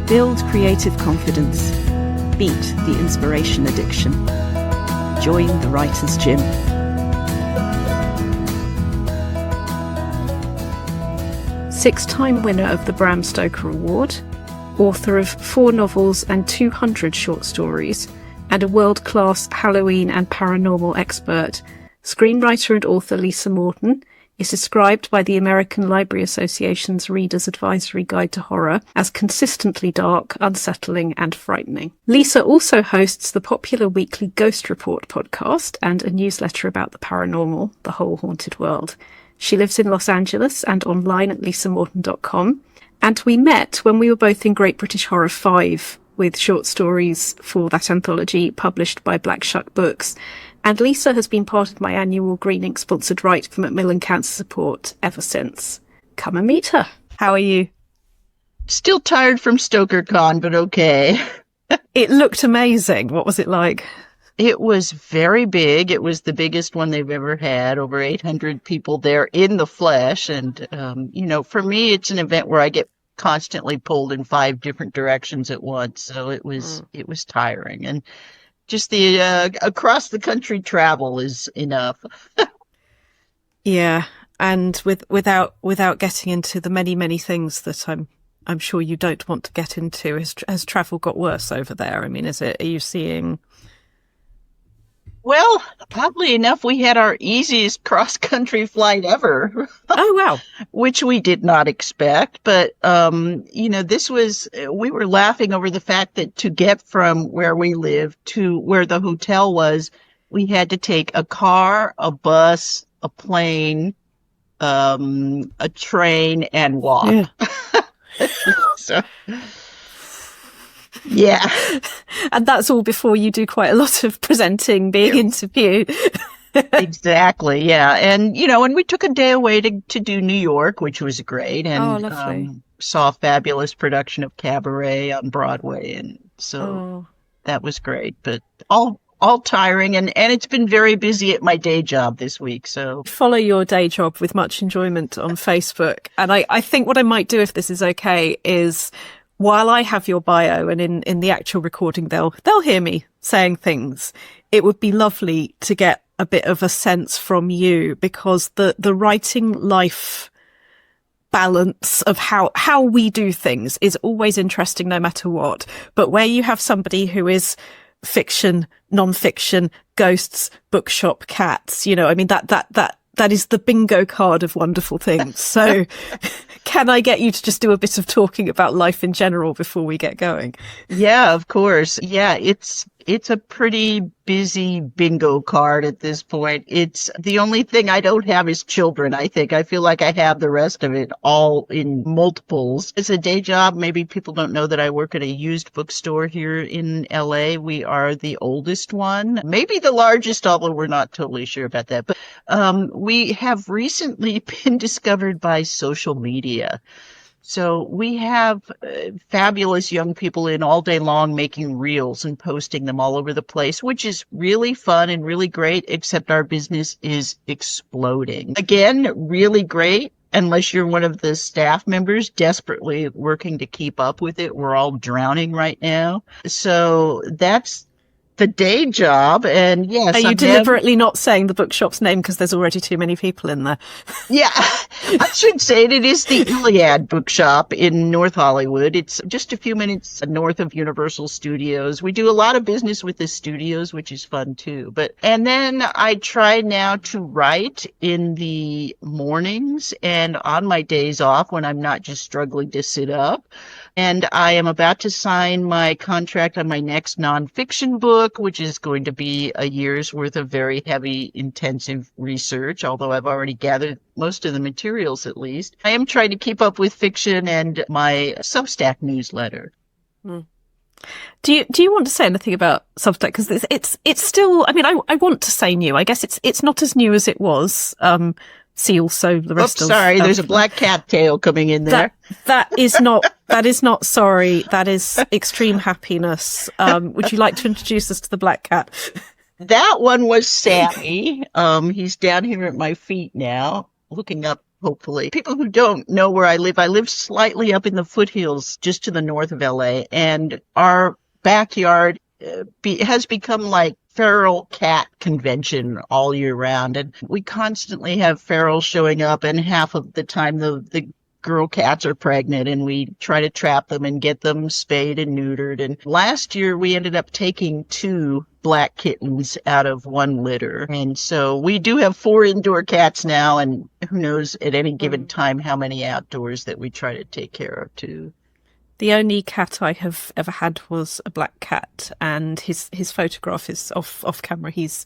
Build creative confidence. Beat the inspiration addiction. Join the Writer's Gym. Six-time winner of the Bram Stoker Award, author of 4 novels and 200 short stories, and a world-class Halloween and paranormal expert, screenwriter and author Lisa Morton is described by the American Library Association's Reader's Advisory Guide to Horror as consistently dark, unsettling, and frightening. Lisa also hosts the popular weekly Ghost Report podcast and a newsletter about the paranormal, The Whole Haunted World. She lives in Los Angeles and online at lisamorton.com. And we met when we were both in Great British Horror 5 with short stories for that anthology published by Black Shuck Books. And Lisa has been part of my annual Green Ink sponsored write for Macmillan Cancer Support ever since. Come and meet her. How are you? Still tired from StokerCon, but okay. It looked amazing. What was it like? It was very big. It was the biggest one they've ever had, over 800 people there in the flesh. And, for me, it's an event where I get constantly pulled in 5 different directions at once. So it was tiring. And just the across the country travel is enough. Yeah. And without getting into the many things that I'm sure you don't want to get into, has travel got worse over there? I mean, are you seeing... Well, oddly enough, we had our easiest cross-country flight ever. Oh, wow. Which we did not expect. But, we were laughing over the fact that to get from where we live to where the hotel was, we had to take a car, a bus, a plane, a train, and walk. Yeah. So... Yeah. And that's all before you do quite a lot of presenting, being interviewed. Exactly. Yeah. And, and we took a day away to do New York, which was great. And lovely. Saw a fabulous production of Cabaret on Broadway. And so that was great, but all tiring. And it's been very busy at my day job this week. So follow your day job with much enjoyment on Facebook. And I think what I might do, if this is okay, is... while I have your bio and in the actual recording, they'll hear me saying things. It would be lovely to get a bit of a sense from you, because the writing life balance of how we do things is always interesting no matter what. But where you have somebody who is fiction, non-fiction, ghosts, bookshop, cats, that is the bingo card of wonderful things. So can I get you to just do a bit of talking about life in general before we get going? Yeah, of course. Yeah, it's a pretty busy bingo card at this point. It's the only thing I don't have is children, I think. I feel like I have the rest of it all in multiples. It's a day job. Maybe people don't know that I work at a used bookstore here in LA. We are the oldest one, maybe the largest, although we're not totally sure about that. But we have recently been discovered by social media. So we have fabulous young people in all day long making reels and posting them all over the place, which is really fun and really great, except our business is exploding. Again, really great, unless you're one of the staff members desperately working to keep up with it. We're all drowning right now. So that's the day job. And yes, are you deliberately not saying the bookshop's name because there's already too many people in there? Yeah, I should say it is the Iliad bookshop in North Hollywood. It's just a few minutes north of Universal Studios. We do a lot of business with the studios, which is fun too. And then I try now to write in the mornings and on my days off when I'm not just struggling to sit up. And I am about to sign my contract on my next nonfiction book, which is going to be a year's worth of very heavy, intensive research, although I've already gathered most of the materials at least. I am trying to keep up with fiction and my Substack newsletter. Mm. Do you want to say anything about Substack? Because it's still, I mean, I want to say new. I guess it's not as new as it was. See also the rest of... Sorry, there's a black cat tail coming in there. That is not sorry. That is extreme happiness. Would you like to introduce us to the black cat? That one was Sammy. He's down here at my feet now, looking up hopefully. People who don't know where I live slightly up in the foothills just to the north of LA, and our backyard has become like feral cat convention all year round, and we constantly have ferals showing up, and half of the time the girl cats are pregnant, and we try to trap them and get them spayed and neutered. And last year we ended up taking 2 black kittens out of 1 litter, and so we do have 4 indoor cats now, and who knows at any given time how many outdoors that we try to take care of too. The only cat I have ever had was a black cat, and his photograph is off camera. He's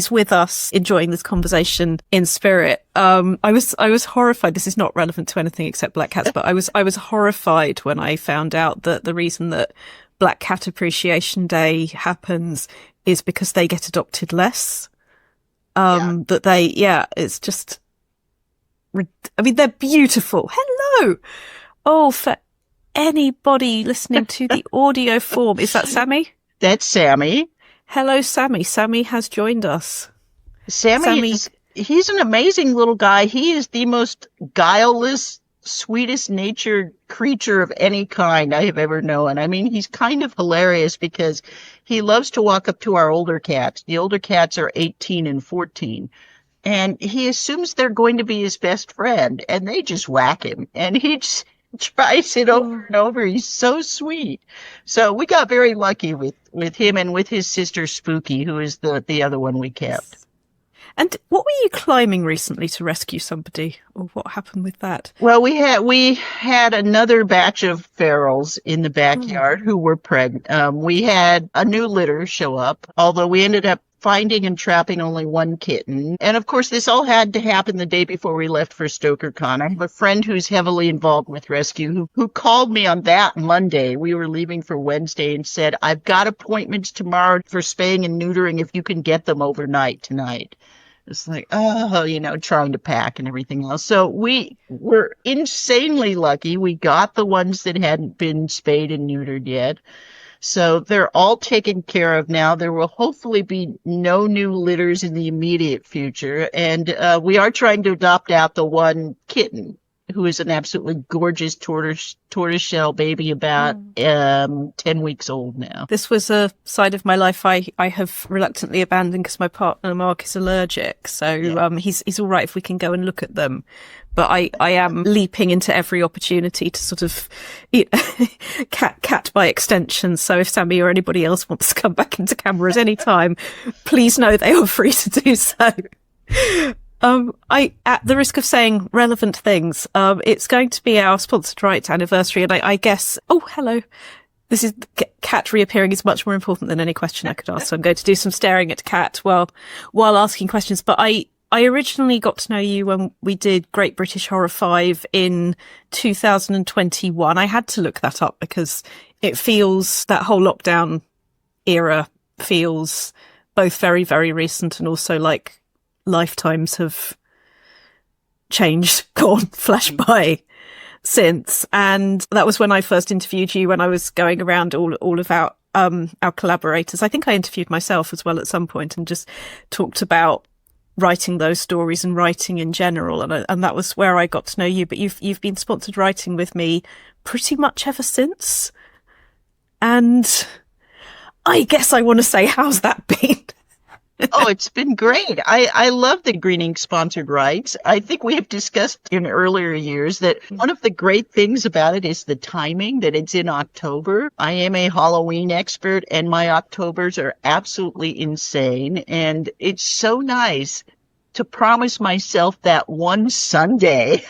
with us, enjoying this conversation in spirit. I was horrified. This is not relevant to anything except black cats, but I was horrified when I found out that the reason that Black Cat Appreciation Day happens is because they get adopted less. It's just, I mean, they're beautiful. Hello. Oh, for anybody listening to the audio form, is that Sammy? That's Sammy. Hello, Sammy. Sammy has joined us. Sammy he's an amazing little guy. He is the most guileless, sweetest natured creature of any kind I have ever known. I mean, he's kind of hilarious because he loves to walk up to our older cats. The older cats are 18 and 14. And he assumes they're going to be his best friend, and they just whack him. And he just tries it over and over. He's so sweet. So we got very lucky with him and with his sister Spooky, who is the other one we kept. And what were you climbing recently to rescue somebody, or what happened with that? Well, we had another batch of ferals in the backyard who were pregnant. We had a new litter show up, although we ended up finding and trapping only 1 kitten. And of course, this all had to happen the day before we left for StokerCon. I have a friend who's heavily involved with rescue who called me on that Monday. We were leaving for Wednesday and said, I've got appointments tomorrow for spaying and neutering if you can get them overnight tonight. It's like, trying to pack and everything else. So we were insanely lucky. We got the ones that hadn't been spayed and neutered yet. So they're all taken care of now. There will hopefully be no new litters in the immediate future. And we are trying to adopt out the 1 kitten, who is an absolutely gorgeous tortoiseshell baby, about 10 weeks old now. This was a side of my life I have reluctantly abandoned because my partner Mark is allergic. So he's all right if we can go and look at them. But I am leaping into every opportunity to sort of cat by extension. So if Sammy or anybody else wants to come back into cameras anytime, please know they are free to do so. At the risk of saying relevant things, it's going to be our sponsored rights anniversary, and I guess, hello. This is Cat reappearing is much more important than any question I could ask. So I'm going to do some staring at Cat while asking questions. But I originally got to know you when we did Great British Horror 5 in 2021. I had to look that up because it feels, that whole lockdown era feels both very, very recent and also like lifetimes have changed, flashed by since. And that was when I first interviewed you, when I was going around all of our collaborators. I think I interviewed myself as well at some point and just talked about writing those stories and writing in general. And that was where I got to know you. But you've been sponsored writing with me pretty much ever since. And I guess I want to say, how's that been? Oh, it's been great. I love the Green Ink sponsored rights. I think we have discussed in earlier years that one of the great things about it is the timing, that it's in October. I am a Halloween expert, and my Octobers are absolutely insane. And it's so nice to promise myself that one Sunday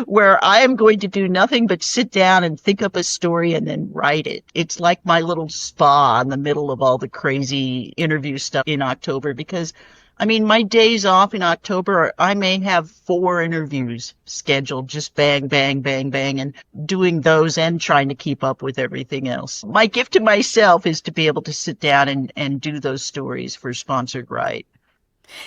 where I am going to do nothing but sit down and think up a story and then write it. It's like my little spa in the middle of all the crazy interview stuff in October, because I mean, my days off in October, I may have 4 interviews scheduled, just bang, bang, bang, bang, and doing those and trying to keep up with everything else. My gift to myself is to be able to sit down and do those stories for Sponsored Right.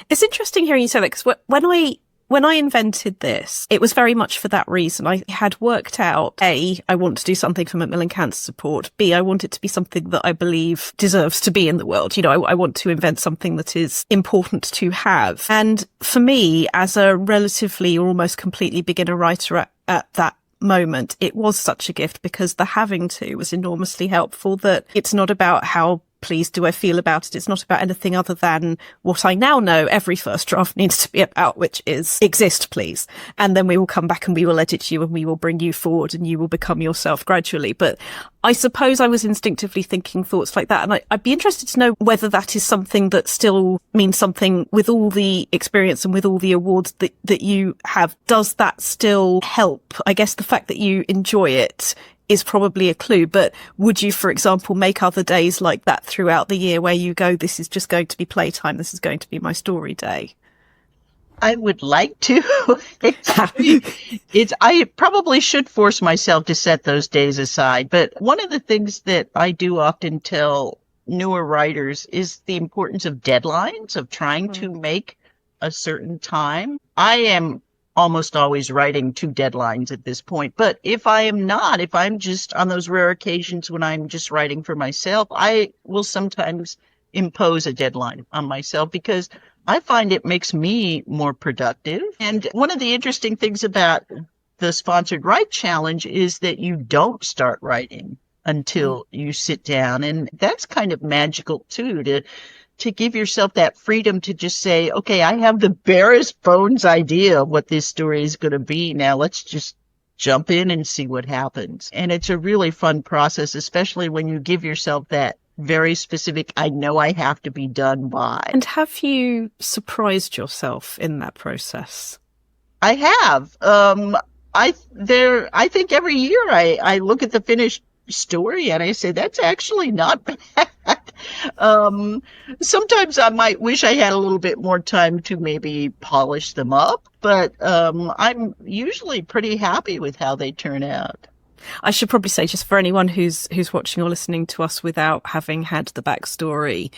It's interesting hearing you say that, because when I when I invented this, it was very much for that reason. I had worked out, A, I want to do something for Macmillan Cancer Support. B, I want it to be something that I believe deserves to be in the world. You know, I want to invent something that is important to have. And for me, as a relatively or almost completely beginner writer at that moment, it was such a gift because the having to was enormously helpful, that it's not about how pleased do I feel about it. It's not about anything other than what I now know every first draft needs to be about, which is exist, please. And then we will come back and we will edit you and we will bring you forward and you will become yourself gradually. But I suppose I was instinctively thinking thoughts like that. And I'd be interested to know whether that is something that still means something with all the experience and with all the awards that you have. Does that still help? I guess the fact that you enjoy it is probably a clue, but would you, for example, make other days like that throughout the year where you go, this is just going to be playtime, this is going to be my story day? I would like to. I probably should force myself to set those days aside. But one of the things that I do often tell newer writers is the importance of deadlines, of trying to make a certain time. I am almost always writing to deadlines at this point. But if I am not, if I'm just on those rare occasions when I'm just writing for myself, I will sometimes impose a deadline on myself because I find it makes me more productive. And one of the interesting things about the Sponsored Write Challenge is that you don't start writing until you sit down. And that's kind of magical too, to give yourself that freedom to just say, okay, I have the barest bones idea of what this story is going to be. Now let's just jump in and see what happens. And it's a really fun process, especially when you give yourself that very specific, I know I have to be done by. And have you surprised yourself in that process? I have. I think every year I look at the finished story and I say, that's actually not bad. Sometimes I might wish I had a little bit more time to maybe polish them up, but I'm usually pretty happy with how they turn out. I should probably say, just for anyone who's watching or listening to us without having had the backstory,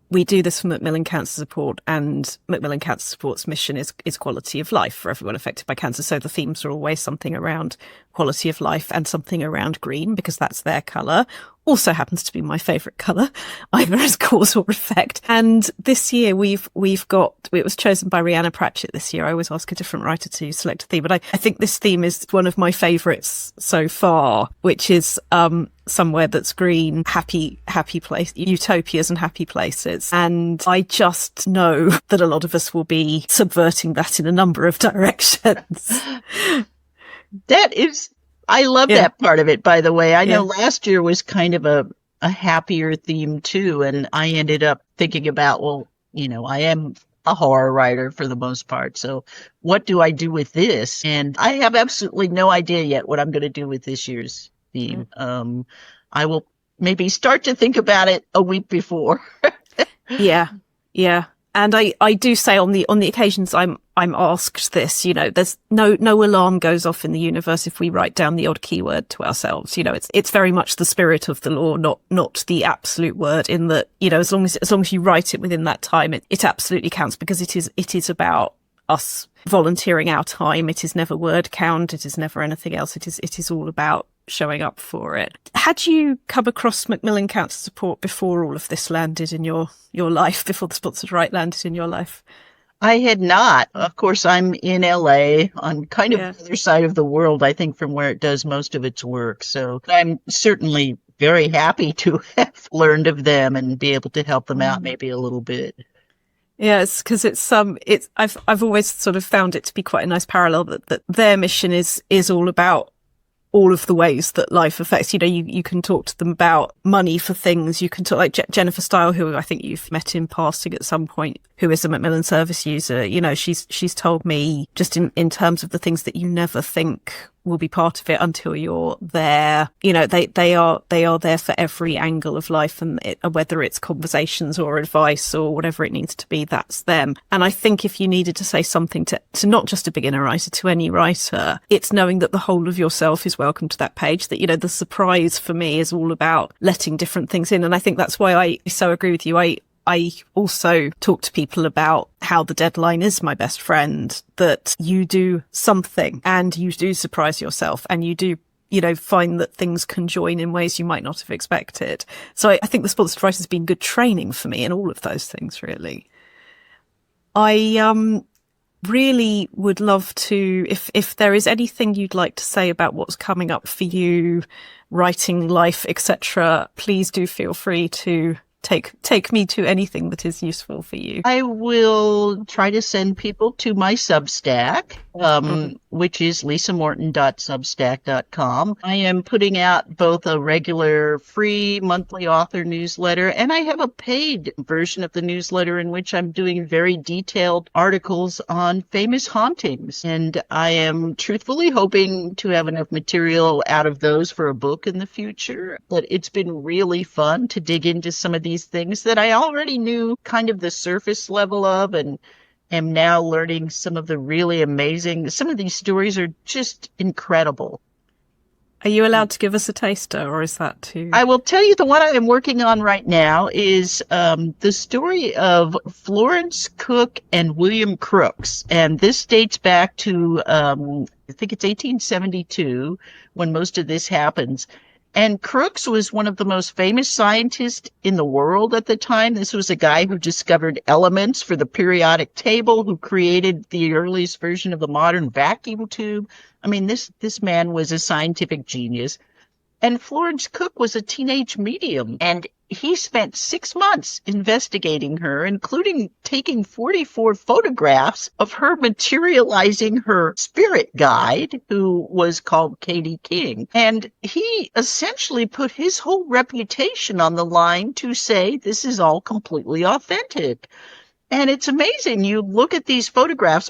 we do this for Macmillan Cancer Support, and Macmillan Cancer Support's mission is quality of life for everyone affected by cancer. So the themes are always something around quality of life and something around green, because that's their colour. Also happens to be my favourite colour, either as cause or effect. And this year we've got, it was chosen by Rhianna Pratchett this year. I always ask a different writer to select a theme, but I think this theme is one of my favourites so far, which is somewhere that's green, happy place, utopias and happy places. And I just know that a lot of us will be subverting that in a number of directions. I love that part of it, by the way. I know last year was kind of a happier theme too. And I ended up thinking about, well, you know, I am a horror writer for the most part. So what do I do with this? And I have absolutely no idea yet what I'm going to do with this year's theme. I will maybe start to think about it a week before. Yeah. And I do say on the occasions I'm asked this, you know, there's no alarm goes off in the universe if we write down the odd keyword to ourselves. You know, it's very much the spirit of the law, not the absolute word, in that, you know, as long as you write it within that time, it absolutely counts, because it is about us volunteering our time. It is never word count. It is never anything else. It is all about showing up for it. Had you come across Macmillan Cancer Support before all of this landed in your life, before the Sponsored Write landed in your life? I had not. Of course, I'm in LA, on kind of the other side of the world, I think, from where it does most of its work. So I'm certainly very happy to have learned of them and be able to help them out maybe a little bit. Yeah, it's because I've always sort of found it to be quite a nice parallel that their mission is all about all of the ways that life affects. You know, you can talk to them about money for things. You can talk, like Jennifer Stile, who I think you've met in passing at some point, who is a Macmillan service user. You know, she's told me just in terms of the things that you never think will be part of it until you're there. You know, they are there for every angle of life, and whether it's conversations or advice or whatever it needs to be, that's them. And I think if you needed to say something to not just a beginner writer, to any writer, it's knowing that the whole of yourself is welcome to that page. That, you know, the surprise for me is all about letting different things in. And I think that's why I so agree with you. I also talk to people about how the deadline is my best friend, that you do something and you do surprise yourself and you do, find that things can join in ways you might not have expected. So I think the sponsored writer has been good training for me in all of those things, really. I really would love to, if there is anything you'd like to say about what's coming up for you, writing, life, etc., please do feel free to take me to anything that is useful for you. I will try to send people to my Substack, which is lisamorton.substack.com. I am putting out both a regular free monthly author newsletter, and I have a paid version of the newsletter in which I'm doing very detailed articles on famous hauntings. And I am truthfully hoping to have enough material out of those for a book in the future. But it's been really fun to dig into some of these things that I already knew kind of the surface level of, and am now learning some of the really amazing. Some of these stories are just incredible. Are you allowed to give us a taster, or is that too? I will tell you the one I am working on right now is the story of Florence Cook and William Crookes. And this dates back to, I think it's 1872 when most of this happens. And Crookes was one of the most famous scientists in the world at the time. This was a guy who discovered elements for the periodic table, who created the earliest version of the modern vacuum tube. I mean, this man was a scientific genius. And Florence Cook was a teenage medium, and he spent 6 months investigating her, including taking 44 photographs of her materializing her spirit guide, who was called Katie King. And he essentially put his whole reputation on the line to say this is all completely authentic. And it's amazing. You look at these photographs,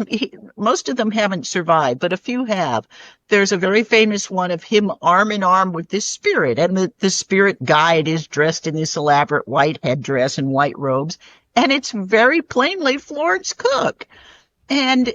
most of them haven't survived, but a few have. There's a very famous one of him arm in arm with this spirit, and the spirit guide is dressed in this elaborate white headdress and white robes, and it's very plainly Florence Cook. And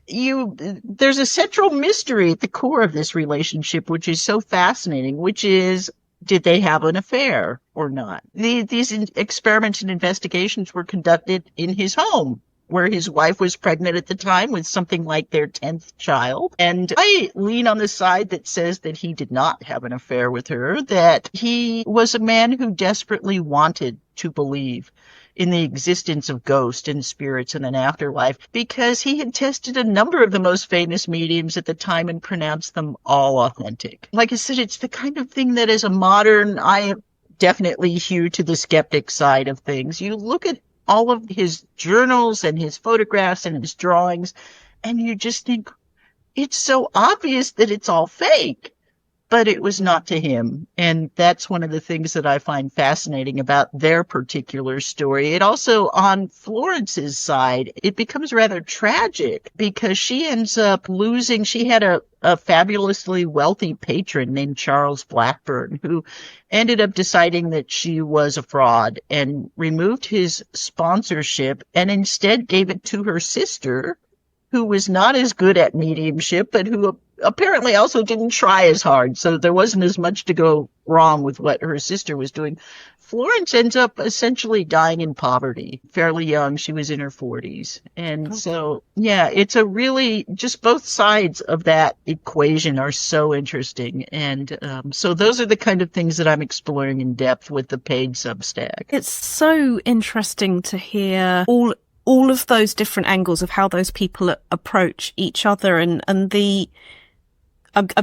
there's a central mystery at the core of this relationship, which is so fascinating, which is, did they have an affair or not? These experiments and investigations were conducted in his home, where his wife was pregnant at the time with something like their 10th child. And I lean on the side that says that he did not have an affair with her, that he was a man who desperately wanted to believe in the existence of ghosts and spirits in an afterlife, because he had tested a number of the most famous mediums at the time and pronounced them all authentic. Like I said, it's the kind of thing that as a modern, I definitely hew to the skeptic side of things. You look at all of his journals and his photographs and his drawings, and you just think, it's so obvious that it's all fake. But it was not to him. And that's one of the things that I find fascinating about their particular story. It also, on Florence's side, it becomes rather tragic because she ends up losing. She had a fabulously wealthy patron named Charles Blackburn, who ended up deciding that she was a fraud and removed his sponsorship and instead gave it to her sister, who was not as good at mediumship, but who apparently also didn't try as hard. So there wasn't as much to go wrong with what her sister was doing. Florence ends up essentially dying in poverty, fairly young. She was in her 40s. And so, yeah, it's a really, just both sides of that equation are so interesting. And so those are the kind of things that I'm exploring in depth with the paid Substack. It's so interesting to hear all of those different angles of how those people approach each other, and I'm going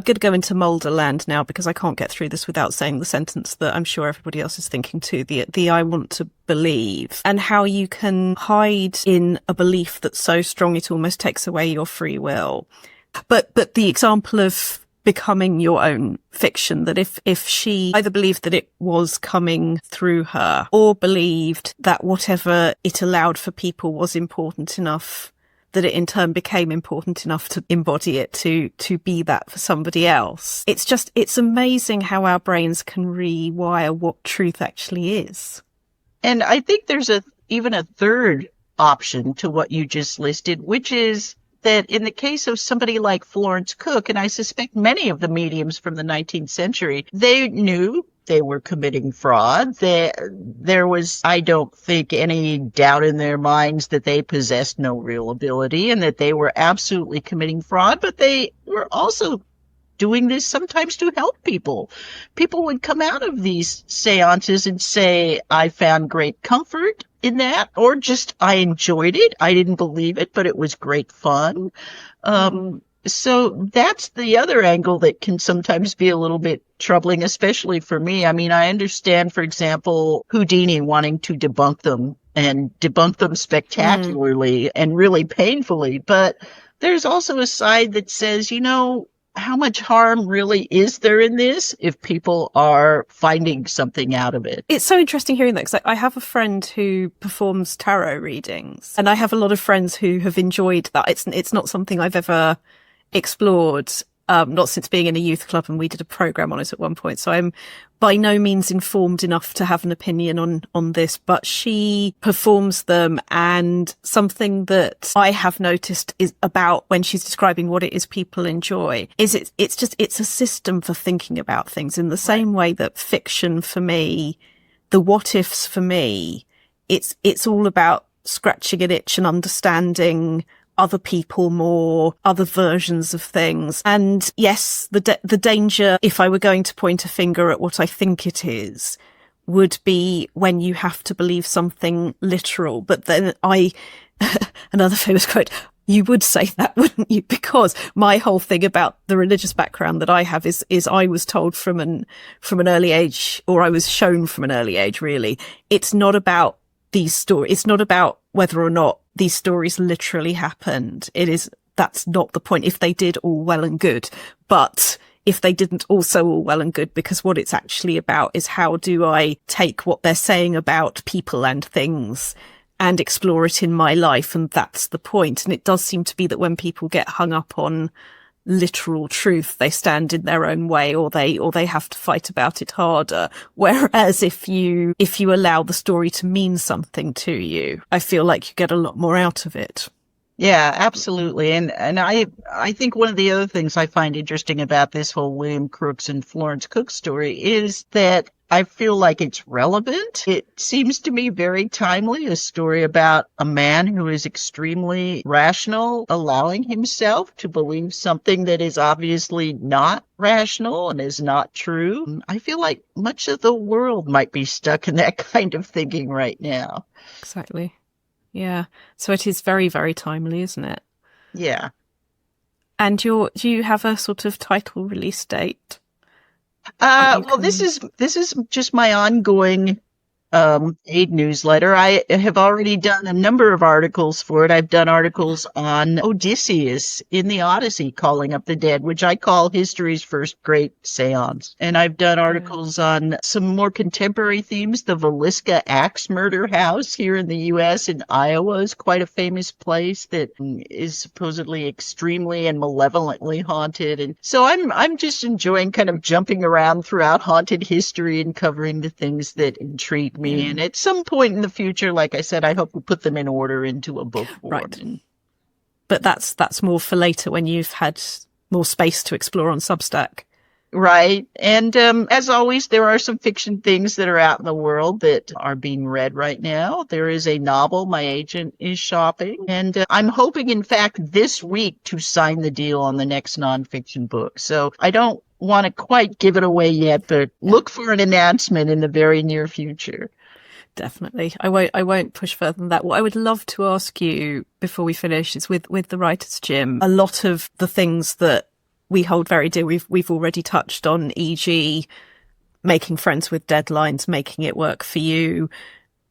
to go into Mulder land now because I can't get through this without saying the sentence that I'm sure everybody else is thinking too, the I want to believe, and how you can hide in a belief that's so strong it almost takes away your free will. But the example of becoming your own fiction, that if she either believed that it was coming through her or believed that whatever it allowed for people was important enough, that it in turn became important enough to embody it, to be that for somebody else. It's amazing how our brains can rewire what truth actually is. And I think there's even a third option to what you just listed, which is that in the case of somebody like Florence Cook, and I suspect many of the mediums from the 19th century, they knew they were committing fraud. There was, I don't think, any doubt in their minds that they possessed no real ability and that they were absolutely committing fraud, but they were also doing this sometimes to help people. People would come out of these seances and say, I found great comfort in that, or just I enjoyed it. I didn't believe it, but it was great fun. So that's the other angle that can sometimes be a little bit troubling, especially for me. I mean, I understand, for example, Houdini wanting to debunk them and debunk them spectacularly and really painfully. But there's also a side that says, you know, how much harm really is there in this if people are finding something out of it? It's so interesting hearing that, because I have a friend who performs tarot readings, and I have a lot of friends who have enjoyed that. It's not something I've ever explored, not since being in a youth club, and we did a program on it at one point. So I'm by no means informed enough to have an opinion on this, but she performs them, and something that I have noticed is about when she's describing what it is people enjoy is it's a system for thinking about things, in the same way that fiction for me, the what ifs for me, it's all about scratching an itch and understanding other people more, other versions of things. And yes, the danger, if I were going to point a finger at what I think it is, would be when you have to believe something literal. But then another famous quote, you would say that, wouldn't you? Because my whole thing about the religious background that I have is I was told from an early age, or I was shown from an early age, really. It's not about these stories. It's not about whether or not these stories literally happened. That's not the point. If they did, all well and good. But if they didn't, also all well and good, because what it's actually about is how do I take what they're saying about people and things and explore it in my life. And that's the point. And it does seem to be that when people get hung up on literal truth, they stand in their own way, or they have to fight about it harder. Whereas if you allow the story to mean something to you, I feel like you get a lot more out of it. Yeah, absolutely. And I think one of the other things I find interesting about this whole William Crookes and Florence Cook story is that I feel like it's relevant. It seems to me very timely, a story about a man who is extremely rational, allowing himself to believe something that is obviously not rational and is not true. I feel like much of the world might be stuck in that kind of thinking right now. Exactly. Yeah. So it is very, very timely, isn't it? Yeah. And do you have a sort of title release date? Well, this is just my ongoing aid newsletter. I have already done a number of articles for it. I've done articles on Odysseus in the Odyssey calling up the dead, which I call history's first great seance. And I've done articles on some more contemporary themes. The Villisca Axe Murder House here in the U.S. in Iowa is quite a famous place that is supposedly extremely and malevolently haunted. And so I'm just enjoying kind of jumping around throughout haunted history and covering the things that intrigue me. And at some point in the future, like I said, I hope we put them in order into a book form. Right. But that's more for later, when you've had more space to explore on Substack. Right. And as always, there are some fiction things that are out in the world that are being read right now. There is a novel my agent is shopping. And I'm hoping, in fact, this week to sign the deal on the next nonfiction book. So I don't want to quite give it away yet, but look for an announcement in the very near future. Definitely. I won't push further than that. What I would love to ask you before we finish is with the Writers' Gym, a lot of the things that we hold very dear, we've already touched on, e.g. making friends with deadlines, making it work for you,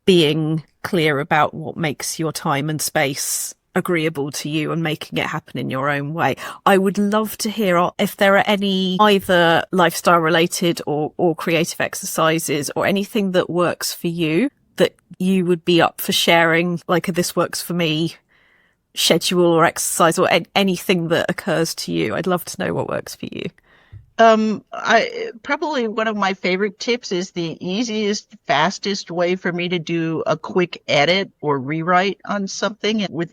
being clear about what makes your time and space agreeable to you and making it happen in your own way. I would love to hear if there are any either lifestyle related or creative exercises or anything that works for you that you would be up for sharing, like a this works for me schedule or exercise or anything that occurs to you. I'd love to know what works for you. I probably one of my favorite tips is the easiest, fastest way for me to do a quick edit or rewrite on something. With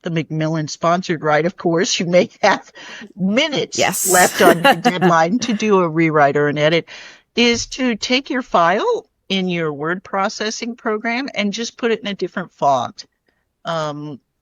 the Macmillan sponsored write, of course, you may have minutes left on your deadline to do a rewrite or an edit. is to take your file in your word processing program and just put it in a different font.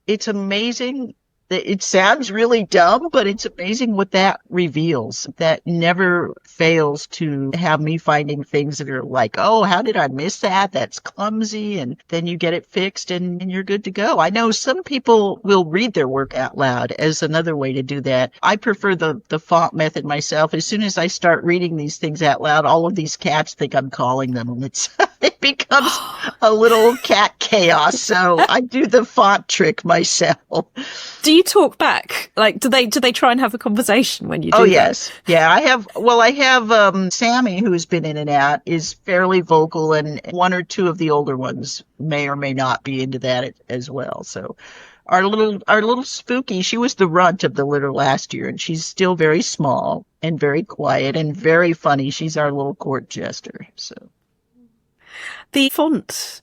It's amazing. It sounds really dumb, but it's amazing what that reveals. That never fails to have me finding things that are like, oh, how did I miss that? That's clumsy. And then you get it fixed and you're good to go. I know some people will read their work out loud as another way to do that. I prefer the font method myself. As soon as I start reading these things out loud, all of these cats think I'm calling them. And it becomes a little cat chaos. So I do the font trick myself. Do you talk back? Like, do they try and have a conversation when you do that? Oh, yes. Yeah, I have Sammy, who's been in and out, is fairly vocal, and one or two of the older ones may or may not be into that as well. So our little Spooky, she was the runt of the litter last year, and she's still very small and very quiet and very funny. She's our little court jester. So the font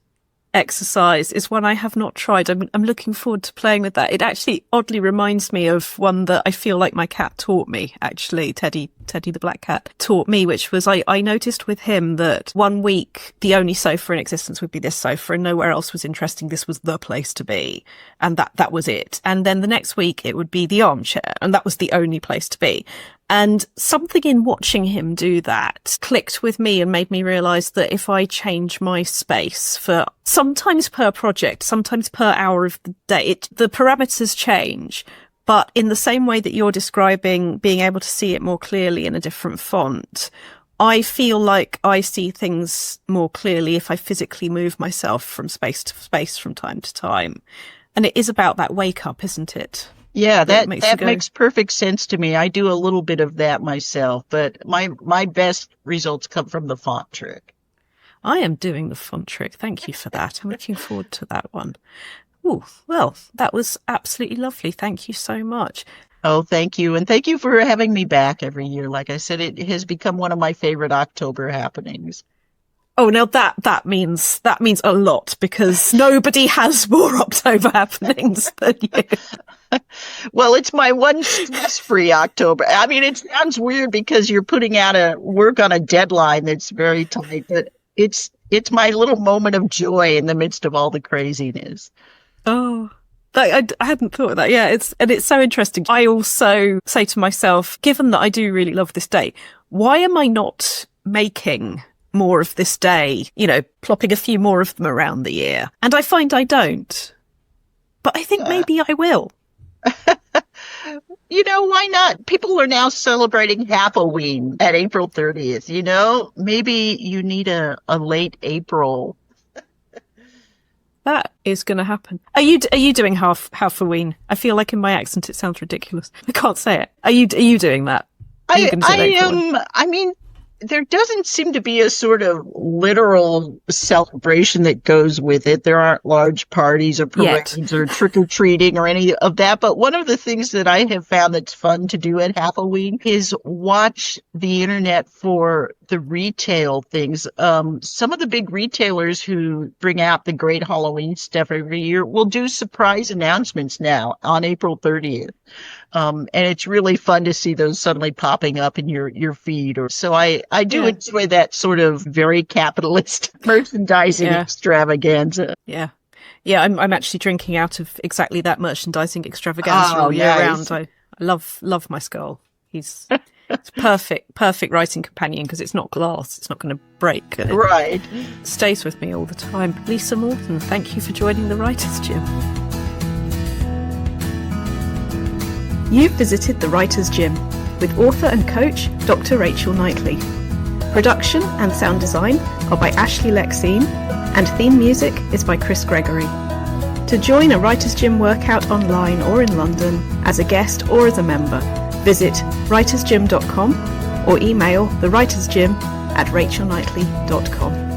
exercise is one I have not tried. I'm looking forward to playing with that. It actually oddly reminds me of one that I feel like my cat taught me, actually. Teddy the black cat taught me, which was I noticed with him that one week the only sofa in existence would be this sofa and nowhere else was interesting. This was the place to be. And that was it. And then the next week it would be the armchair and that was the only place to be. And something in watching him do that clicked with me and made me realise that if I change my space for sometimes per project, sometimes per hour of the day, the parameters change. But in the same way that you're describing being able to see it more clearly in a different font, I feel like I see things more clearly if I physically move myself from space to space from time to time. And it is about that wake up, isn't it? Yeah, that makes perfect sense to me. I do a little bit of that myself, but my best results come from the font trick. I am doing the font trick. Thank you for that. I'm looking forward to that one. Oh, well, that was absolutely lovely. Thank you so much. Oh, thank you. And thank you for having me back every year. Like I said, it has become one of my favorite October happenings. Oh, now that means a lot because nobody has more October happenings than you. Well, it's my one stress-free October. I mean, it sounds weird because you're putting out work on a deadline that's very tight, but it's my little moment of joy in the midst of all the craziness. Oh, I hadn't thought of that. Yeah, it's so interesting. I also say to myself, given that I do really love this day, why am I not making more of this day, plopping a few more of them around the year? And I find I don't. But I think maybe I will. Why not? People are now celebrating Halloween at April 30th. Maybe you need a late April. That is going to happen. Are you doing Halloween? I feel like in my accent it sounds ridiculous. I can't say it. Are you doing that? I am. I mean, there doesn't seem to be a sort of literal celebration that goes with it. There aren't large parties or parades or trick-or-treating or any of that. But one of the things that I have found that's fun to do at Halloween is watch the internet for the retail things. Some of the big retailers who bring out the great Halloween stuff every year will do surprise announcements now on April 30th. And it's really fun to see those suddenly popping up in your feed. So I do enjoy that sort of very capitalist merchandising extravaganza. Yeah. Yeah, I'm actually drinking out of exactly that merchandising extravaganza all year round. I love my skull. It's perfect writing companion because it's not glass. It's not going to break. Right. It stays with me all the time. Lisa Morton, thank you for joining the Writers' Gym. You've visited the Writers' Gym with author and coach Dr. Rachel Knightley. Production and sound design are by Ashley Lexine and theme music is by Chris Gregory. To join a Writers' Gym workout online or in London as a guest or as a member, visit writersgym.com or email thewritersgym@rachelknightley.com.